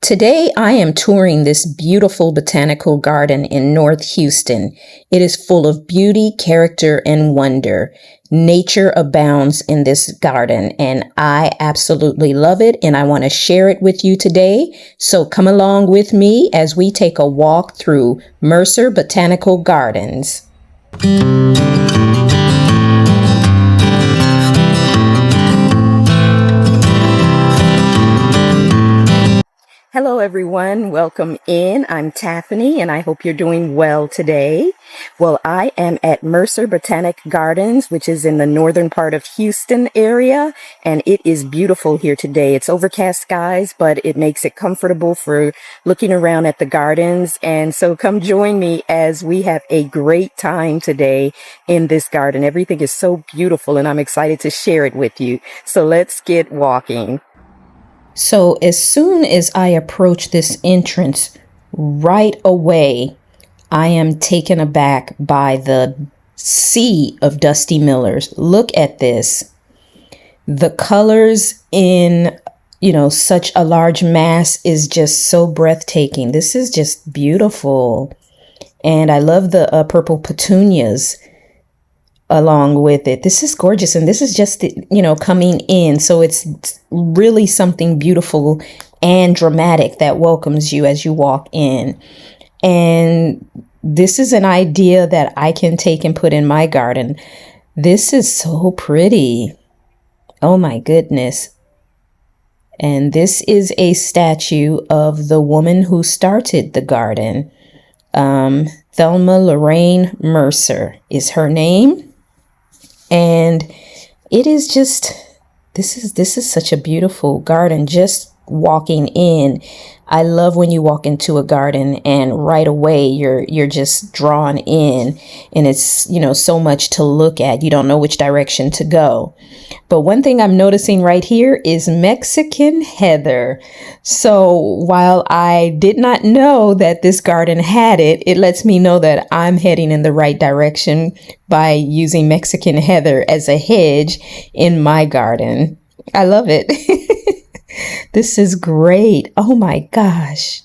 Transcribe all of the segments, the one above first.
Today, I am touring this beautiful botanical garden in North Houston. It is full of beauty, character, and wonder. Nature abounds in this garden, and I absolutely love it, and I want to share it with you today. So come along with me as we take a walk through Mercer Botanical Gardens. Hello everyone, welcome in. I'm Taffany and I hope you're doing well today. Well, I am at Mercer Botanic Gardens, which is in the northern part of Houston area, and it is beautiful here today. It's overcast skies, but it makes it comfortable for looking around at the gardens. And so come join me as we have a great time today in this garden. Everything is so beautiful and I'm excited to share it with you. So let's get walking. So as soon as I approach this entrance, right away, I am taken aback by the sea of dusty millers. Look at this. The colors in, such a large mass is just so breathtaking. This is just beautiful. And I love the purple petunias along with it. This is gorgeous. And this is just, coming in. So it's really something beautiful and dramatic that welcomes you as you walk in. And this is an idea that I can take and put in my garden. This is so pretty. Oh my goodness. And this is a statue of the woman who started the garden. Thelma Lorraine Mercer is her name. And it is just, this is such a beautiful garden. Just walking in, I love when you walk into a garden and right away you're just drawn in, and it's, so much to look at. You don't know which direction to go. But one thing I'm noticing right here is Mexican heather. So while I did not know that this garden had it, it lets me know that I'm heading in the right direction by using Mexican heather as a hedge in my garden. I love it. This is great. Oh my gosh.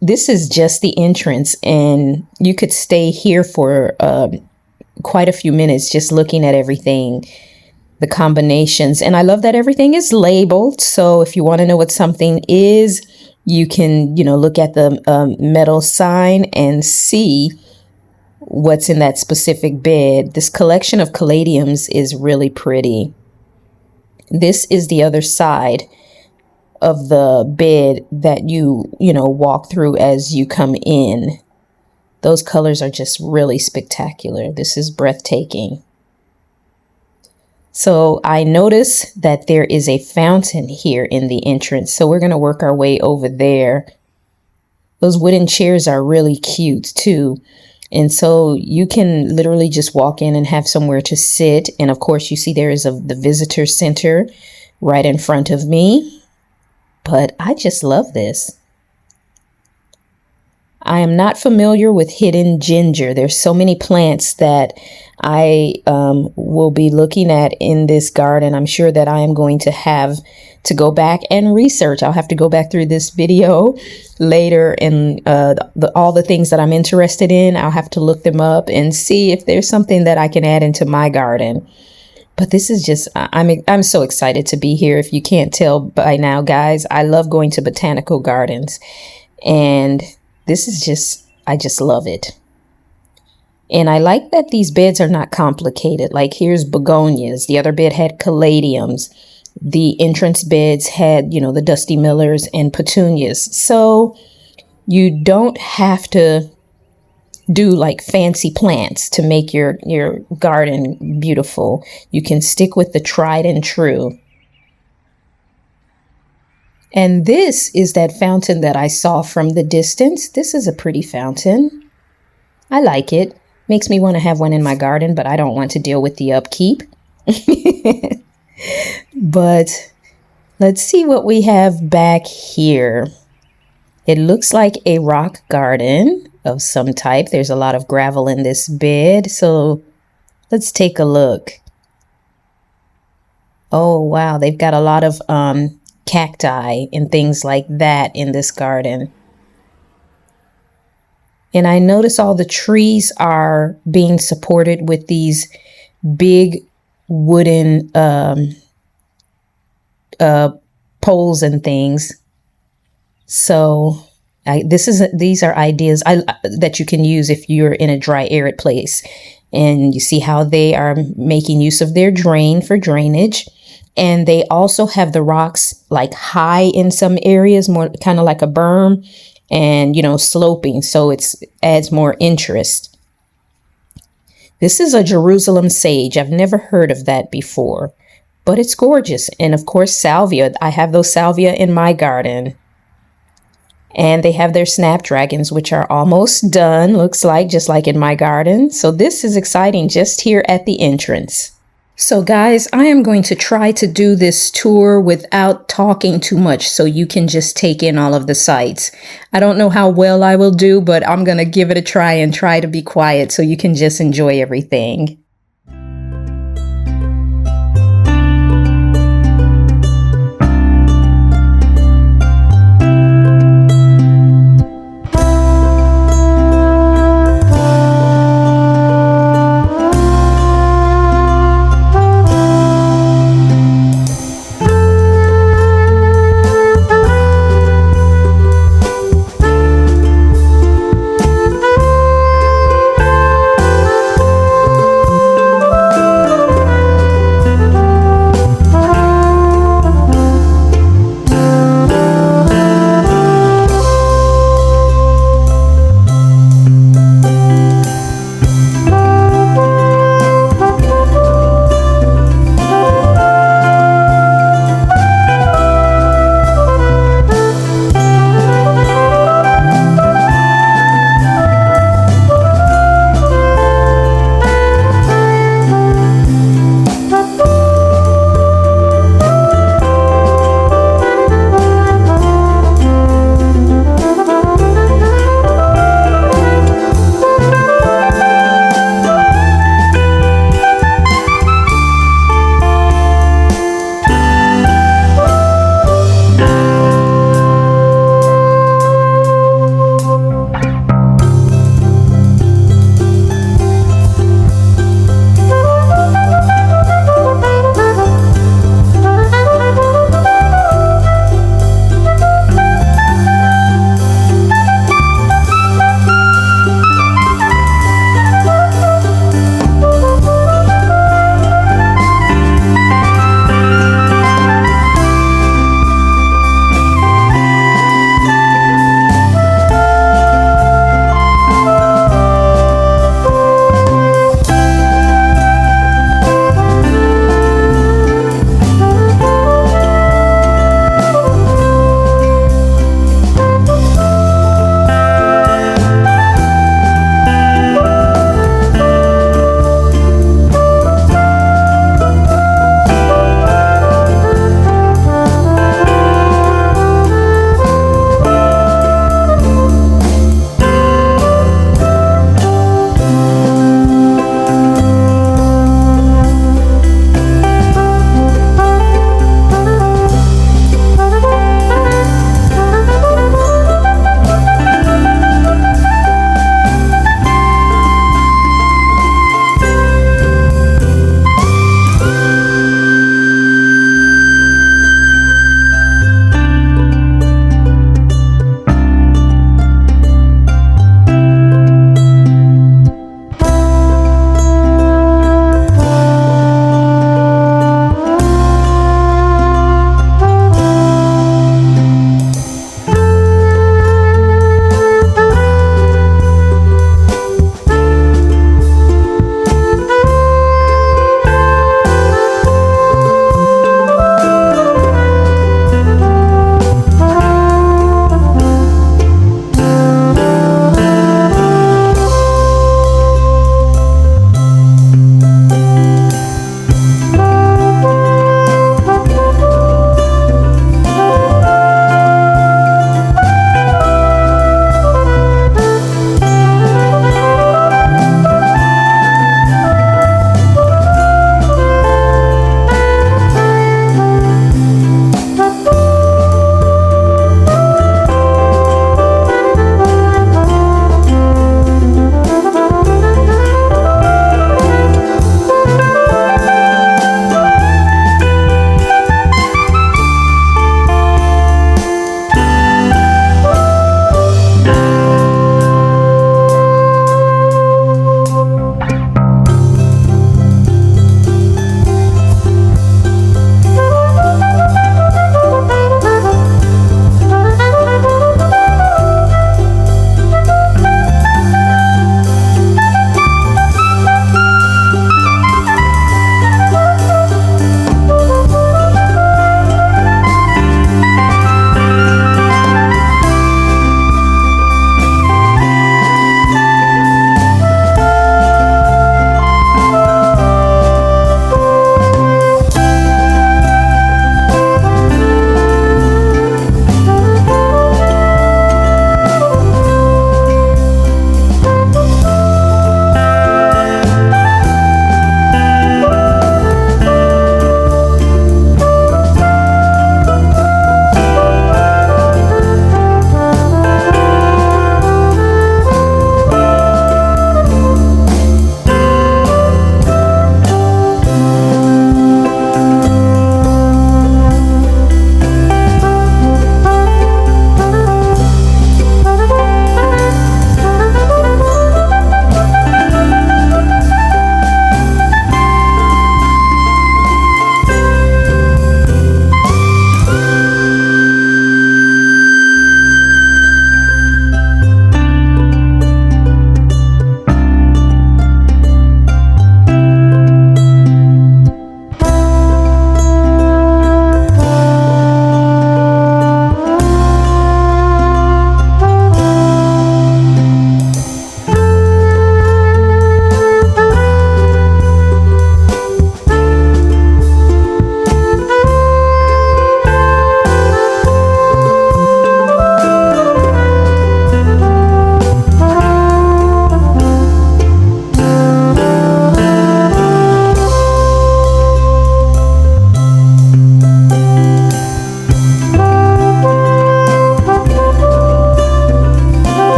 This is just the entrance, and you could stay here for quite a few minutes just looking at everything, the combinations. And I love that everything is labeled. So if you want to know what something is, you can, look at the metal sign and see what's in that specific bed. This collection of caladiums is really pretty. This is the other side of the bed that you walk through as you come in. Those colors are just really spectacular. This is breathtaking. So I notice that there is a fountain here in the entrance. So we're going to work our way over there. Those wooden chairs are really cute too. And so you can literally just walk in and have somewhere to sit. And of course, you see there is the visitor center right in front of me. But I just love this. I am not familiar with hidden ginger. There's so many plants that I will be looking at in this garden. I'm sure that I am going to have to go back and research. I'll have to go back through this video later, and all the things that I'm interested in, I'll have to look them up and see if there's something that I can add into my garden. But this is just, I'm so excited to be here. If you can't tell by now, guys, I love going to botanical gardens, and this is just, I just love it. And I like that these beds are not complicated. Like here's begonias. The other bed had caladiums. The entrance beds had, the dusty millers and petunias. So you don't have to do like fancy plants to make your garden beautiful. You can stick with the tried and true. And this is that fountain that I saw from the distance. This is a pretty fountain. I like it. Makes me want to have one in my garden, but I don't want to deal with the upkeep. But let's see what we have back here. It looks like a rock garden of some type. There's a lot of gravel in this bed. So let's take a look. Oh, wow. They've got a lot of cacti and things like that in this garden. And I notice all the trees are being supported with these big wooden poles and things. So these are ideas that you can use if you're in a dry, arid place. And you see how they are making use of their drain for drainage. And they also have the rocks like high in some areas, more kind of like a berm, and, you know, sloping. So it adds more interest. This is a Jerusalem sage. I've never heard of that before, but it's gorgeous. And of course, salvia. I have those salvia in my garden. And they have their snapdragons, which are almost done, looks like, just like in my garden. So this is exciting just here at the entrance. So guys, I am going to try to do this tour without talking too much so you can just take in all of the sights. I don't know how well I will do, but I'm going to give it a try and try to be quiet so you can just enjoy everything.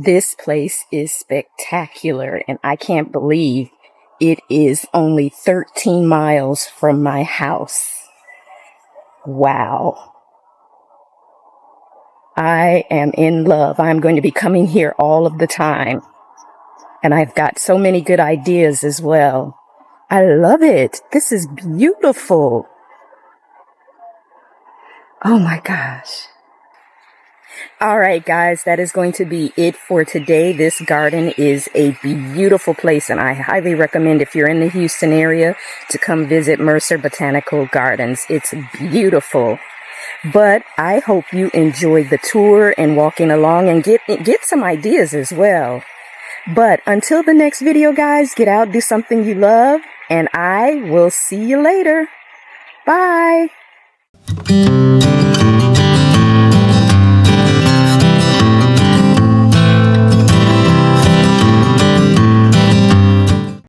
This place is spectacular, and I can't believe it is only 13 miles from my house. Wow. I am in love. I'm going to be coming here all of the time. And I've got so many good ideas as well. I love it. This is beautiful. Oh my gosh. All right, guys, that is going to be it for today. This garden is a beautiful place, and I highly recommend, if you're in the Houston area, to come visit Mercer Botanical Gardens. It's beautiful. But I hope you enjoyed the tour and walking along and get some ideas as well. But until the next video, guys, get out, do something you love, and I will see you later. Bye.